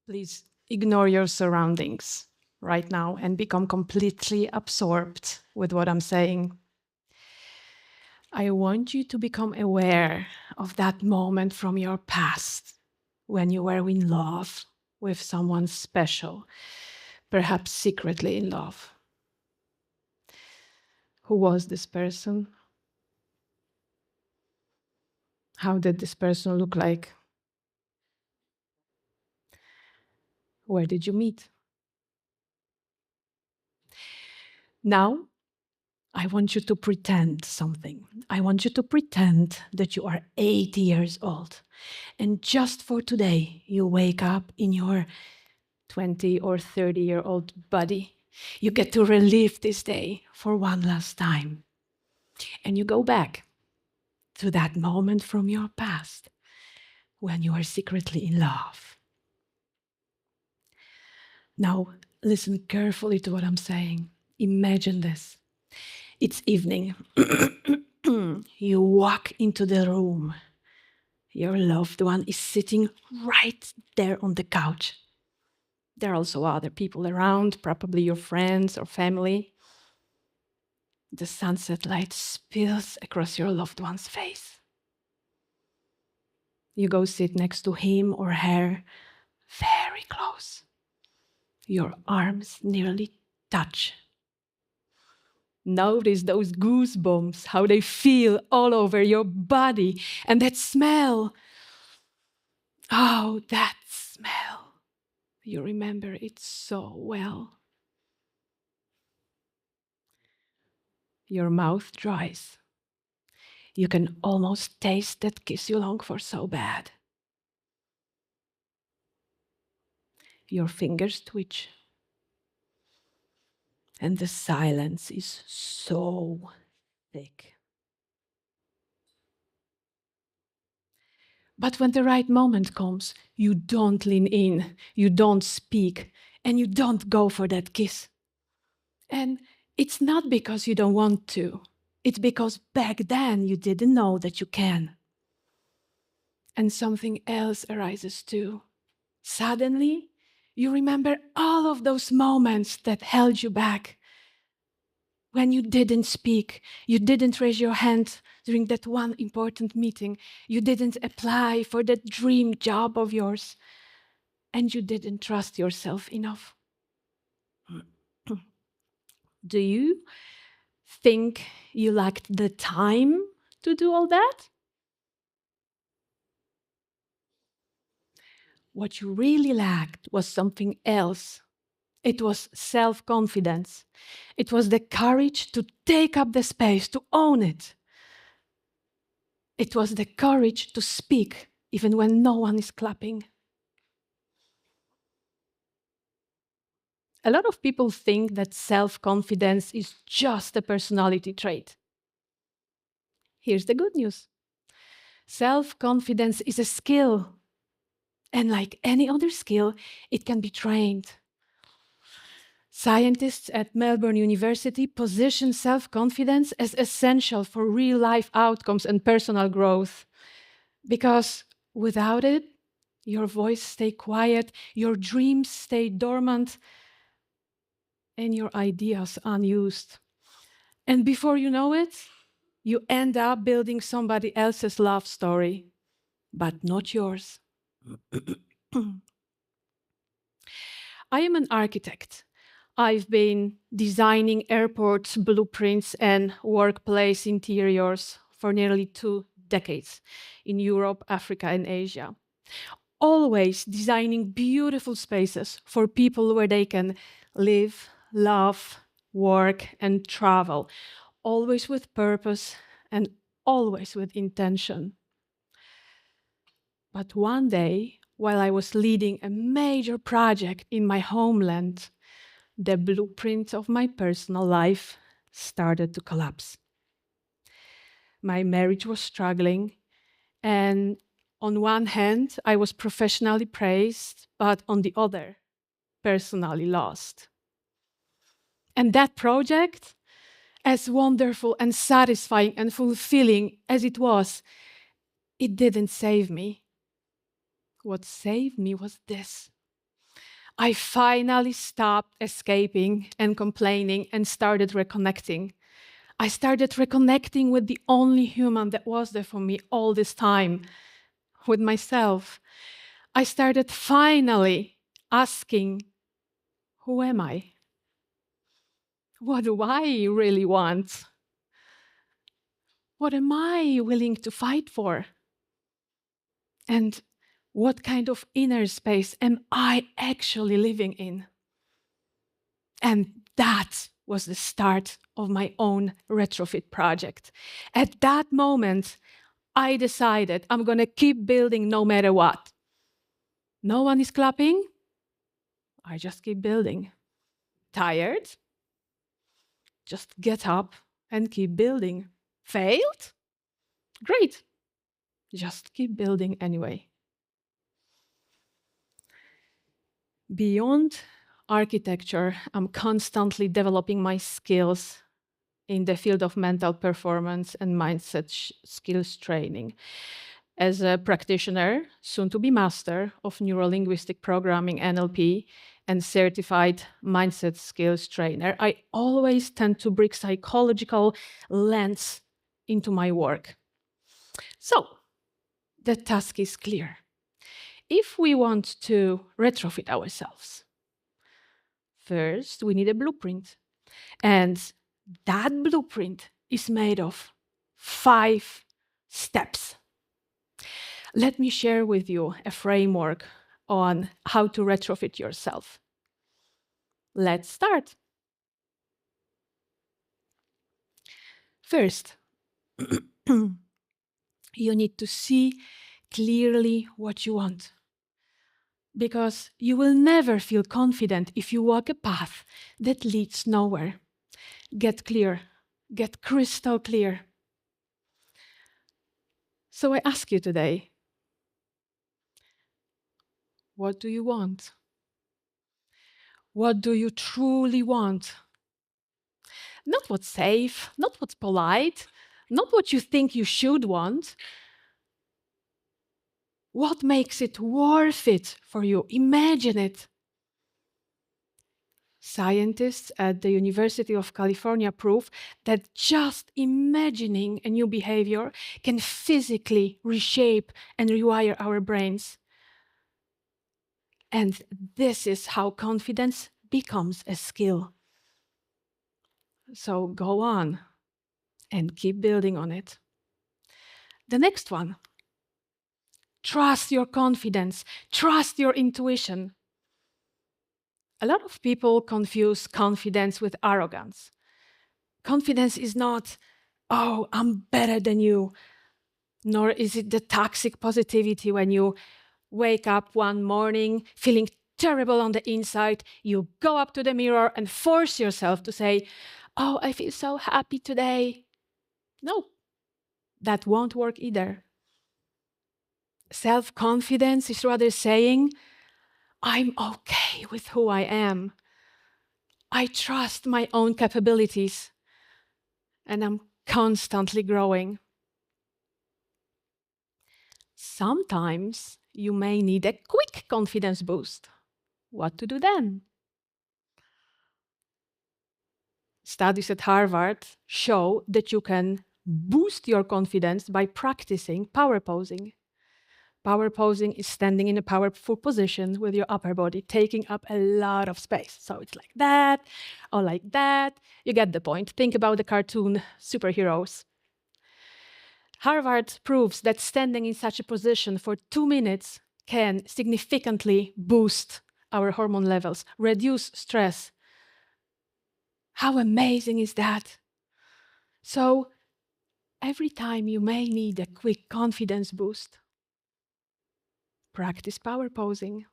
Please ignore your surroundings right now and become completely absorbed with what I'm saying. I want you to become aware of that moment from your past when you were in love with someone special, perhaps secretly in love. Who was this person? How did this person look like? Where did you meet? Now, I want you to pretend something. I want you to pretend that you are 80 years old. And just for today, you wake up in your 20 or 30-year-old body. You get to relive this day for one last time. And you go back to that moment from your past when you were secretly in love. Now, listen carefully to what I'm saying. Imagine this. It's evening. You walk into the room. Your loved one is sitting right there on the couch. There are also other people around, probably your friends or family. The sunset light spills across your loved one's face. You go sit next to him or her, very close. Your arms nearly touch. Notice those goosebumps, how they feel all over your body. And that smell. Oh, that smell. You remember it so well. Your mouth dries. You can almost taste that kiss you long for so bad. Your fingers twitch. And the silence is so thick. But when the right moment comes, you don't lean in, you don't speak, and you don't go for that kiss. And it's not because you don't want to. It's because back then you didn't know that you can. And something else arises too. Suddenly, you remember all of those moments that held you back. When you didn't speak, you didn't raise your hand during that one important meeting, you didn't apply for that dream job of yours, and you didn't trust yourself enough. Do you think you lacked the time to do all that? What you really lacked was something else. It was self-confidence. It was the courage to take up the space, to own it. It was the courage to speak, even when no one is clapping. A lot of people think that self-confidence is just a personality trait. Here's the good news. Self-confidence is a skill. And like any other skill, it can be trained. Scientists at Melbourne University position self-confidence as essential for real-life outcomes and personal growth. Because without it, your voice stays quiet, your dreams stay dormant, and your ideas unused. And before you know it, you end up building somebody else's love story, but not yours. I am an architect. I've been designing airports, blueprints, and workplace interiors for nearly 2 decades in Europe, Africa, and Asia. Always designing beautiful spaces for people where they can live, love, work, and travel, always with purpose and always with intention. But one day, while I was leading a major project in my homeland, the blueprint of my personal life started to collapse. My marriage was struggling, and on one hand, I was professionally praised, but on the other, personally lost. And that project, as wonderful and satisfying and fulfilling as it was, it didn't save me. What saved me was this. I finally stopped escaping and complaining and started reconnecting. I started reconnecting with the only human that was there for me all this time, with myself. I started finally asking, who am I? What do I really want? What am I willing to fight for? And what kind of inner space am I actually living in? And that was the start of my own retrofit project. At that moment, I decided I'm going to keep building no matter what. No one is clapping. I just keep building. Tired? Just get up and keep building. Failed? Great. Just keep building anyway. Beyond architecture, I'm constantly developing my skills in the field of mental performance and mindset skills training. As a practitioner, soon to be master of neuro-linguistic programming, NLP, and certified mindset skills trainer, I always tend to bring psychological lens into my work. So, the task is clear. If we want to retrofit ourselves, first we need a blueprint. And that blueprint is made of 5 steps. Let me share with you a framework on how to retrofit yourself. Let's start. First, you need to see clearly what you want, because you will never feel confident if you walk a path that leads nowhere. Get clear, get crystal clear. So I ask you today, what do you want? What do you truly want? Not what's safe, not what's polite, not what you think you should want. What makes it worth it for you? Imagine it. Scientists at the University of California prove that just imagining a new behavior can physically reshape and rewire our brains. And this is how confidence becomes a skill. So go on and keep building on it. The next one. Trust your confidence. Trust your intuition. A lot of people confuse confidence with arrogance. Confidence is not, oh, I'm better than you. Nor is it the toxic positivity when you wake up one morning feeling terrible on the inside. You go up to the mirror and force yourself to say, oh, I feel so happy today. No, that won't work either. Self-confidence is rather saying, I'm okay with who I am. I trust my own capabilities, and I'm constantly growing. Sometimes you may need a quick confidence boost. What to do then? Studies at Harvard show that you can boost your confidence by practicing power posing. Power posing is standing in a powerful position with your upper body taking up a lot of space. So it's like that, or like that. You get the point. Think about the cartoon superheroes. Harvard proves that standing in such a position for 2 minutes can significantly boost our hormone levels, reduce stress. How amazing is that? So every time you may need a quick confidence boost, practice power posing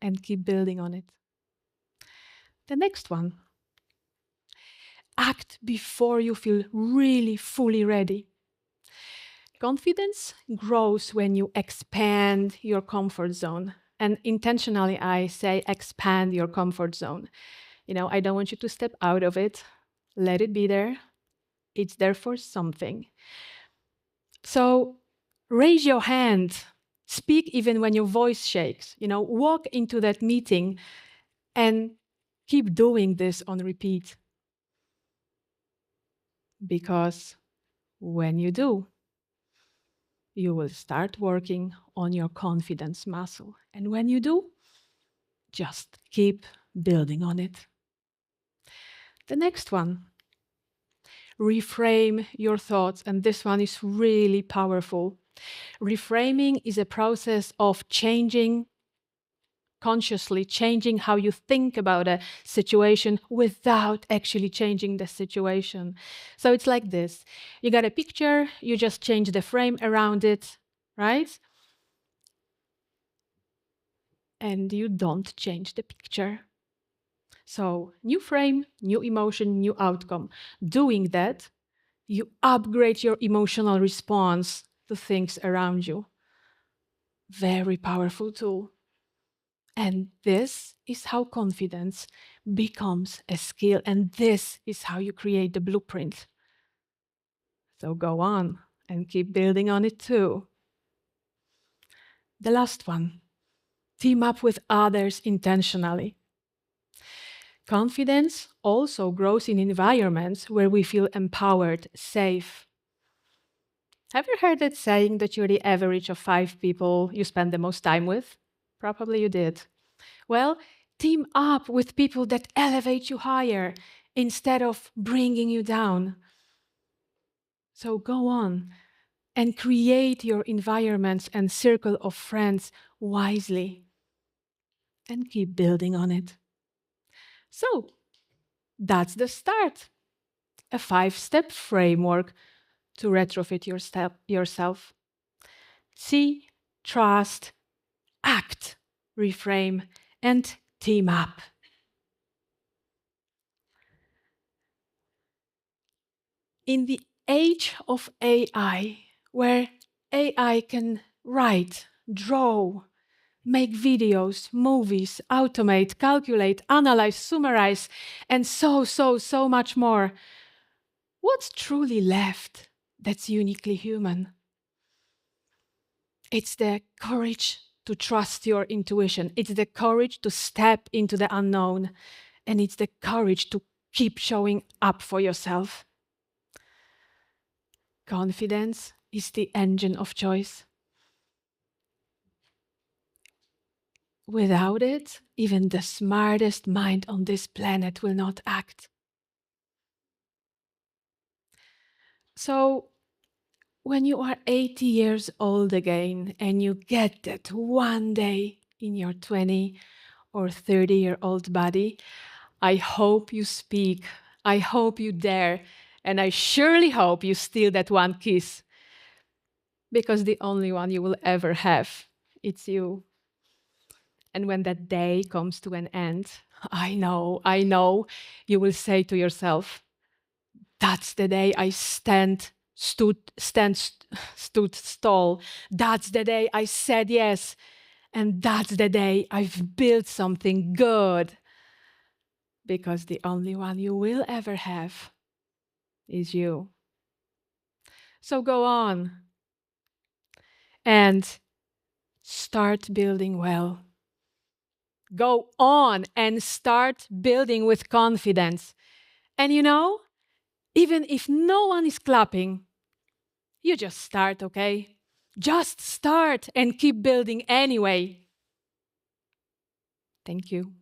and keep building on it. The next one. Act before you feel really fully ready. Confidence grows when you expand your comfort zone. And intentionally, I say expand your comfort zone. I don't want you to step out of it. Let it be there. It's there for something. So raise your hand. Speak even when your voice shakes. Walk into that meeting And keep doing this on repeat. Because when you do, you will start working on your confidence muscle. And when you do, just keep building on it. The next one, reframe your thoughts. And this one is really powerful. Reframing is a process of consciously changing how you think about a situation without actually changing the situation. So it's like this. You got a picture, you just change the frame around it, right? And you don't change the picture. So new frame, new emotion, new outcome. Doing that, you upgrade your emotional response to things around you. Very powerful tool. And this is how confidence becomes a skill. And this is how you create the blueprint. So go on and keep building on it too. The last one, team up with others intentionally. Confidence also grows in environments where we feel empowered, safe. Have you heard that saying that you're the average of 5 people you spend the most time with? Probably you did. Well, team up with people that elevate you higher instead of bringing you down. So go on and create your environments and circle of friends wisely and keep building on it. So that's the start. A 5-step framework to retrofit yourself. See, trust, act, reframe, and team up. In the age of AI, where AI can write, draw, make videos, movies, automate, calculate, analyze, summarize, and so much more, what's truly left that's uniquely human? It's the courage to trust your intuition. It's the courage to step into the unknown. And it's the courage to keep showing up for yourself. Confidence is the engine of choice. Without it, even the smartest mind on this planet will not act. So, when you are 80 years old again and you get that one day in your 20 or 30-year-old body, I hope you speak, I hope you dare, and I surely hope you steal that one kiss. Because the only one you will ever have, it's you. And when that day comes to an end, I know, you will say to yourself, that's the day I stood tall. That's the day I said yes. And that's the day I've built something good. Because the only one you will ever have is you. So go on and start building well. Go on and start building with confidence. And you know, even if no one is clapping, you just start, okay? Just start and keep building anyway. Thank you.